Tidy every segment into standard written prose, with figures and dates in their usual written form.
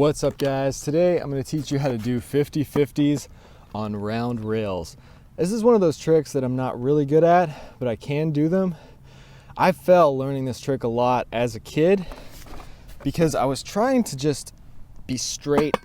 What's up, guys? Today I'm going to teach you how to do 50-50s on round rails. This is one of those tricks that I'm not really good at, but I can do them. I fell learning this trick a lot as a kid because I was trying to just be straight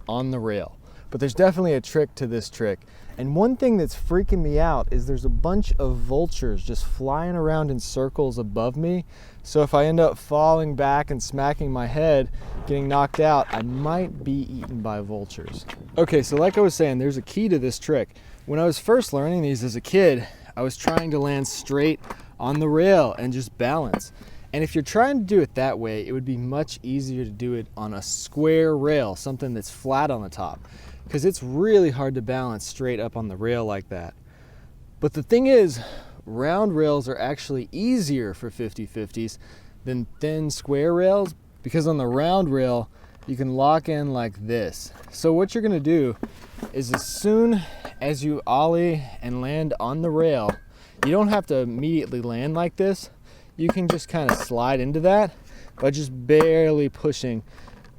on the rail. But there's definitely a trick to this trick. And one thing that's freaking me out is there's a bunch of vultures just flying around in circles above me. So if I end up falling back and smacking my head, getting knocked out, I might be eaten by vultures. Okay, so like I was saying, there's a key to this trick. When I was first learning these as a kid, I was trying to land straight on the rail and just balance. And if you're trying to do it that way, it would be much easier to do it on a square rail, something that's flat on the top, because it's really hard to balance straight up on the rail like that. But the thing is, round rails are actually easier for 50-50s than thin square rails, because on the round rail, you can lock in like this. So what you're gonna do is as soon as you ollie and land on the rail, you don't have to immediately land like this. You can just kind of slide into that by just barely pushing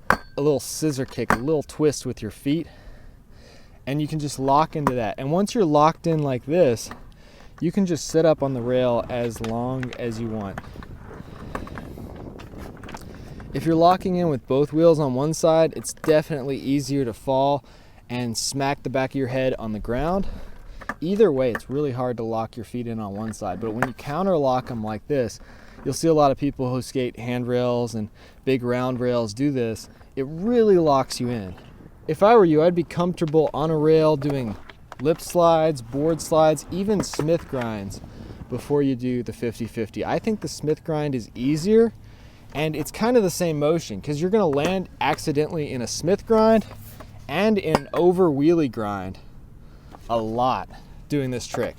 a little scissor kick, a little twist with your feet, and you can just lock into that. And once you're locked in like this, you can just sit up on the rail as long as you want. If you're locking in with both wheels on one side, it's definitely easier to fall and smack the back of your head on the ground. Either way, it's really hard to lock your feet in on one side, but when you counter lock them like this, you'll see a lot of people who skate handrails and big round rails do this. It really locks you in. If I were you, I'd be comfortable on a rail doing lip slides, board slides, even Smith grinds before you do the 50-50. I think the Smith grind is easier, and it's kind of the same motion because you're going to land accidentally in a Smith grind and in over wheelie grind a lot doing this trick.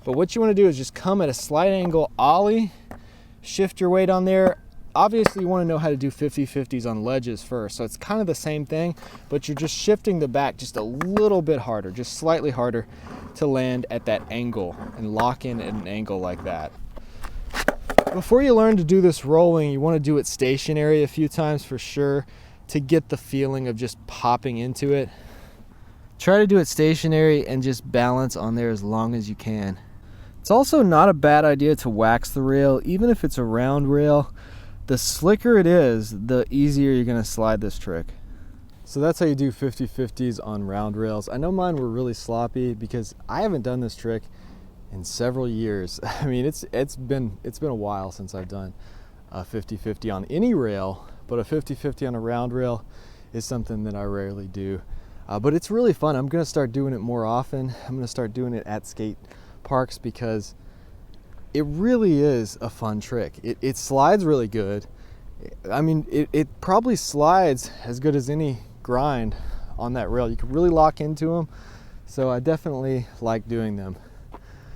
But what you want to do is just come at a slight angle ollie, shift your weight on there. Obviously you want to know how to do 50-50s on ledges first, so it's kind of the same thing, but you're just shifting the back just a little bit harder, just slightly harder to land at that angle and lock in at an angle like that. Before you learn to do this rolling, you want to do it stationary a few times for sure to get the feeling of just popping into it. Try to do it stationary and just balance on there as long as you can. It's also not a bad idea to wax the rail, even if it's a round rail. The slicker it is, the easier you're going to slide this trick. So that's how you do 50-50s on round rails. I know mine were really sloppy because I haven't done this trick in several years. I mean, it's been a while since I've done a 50-50 on any rail, but a 50-50 on a round rail is something that I rarely do. But it's really fun. I'm going to start doing it more often. I'm going to start doing it at skate parks because it really is a fun trick. It slides really good. I mean, it probably slides as good as any grind on that rail. You can really lock into them. So I definitely like doing them.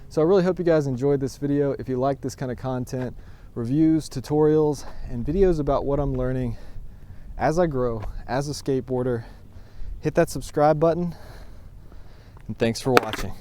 So I really hope you guys enjoyed this video. If you like this kind of content, reviews, tutorials, and videos about what I'm learning as I grow as a skateboarder, hit that subscribe button, and thanks for watching.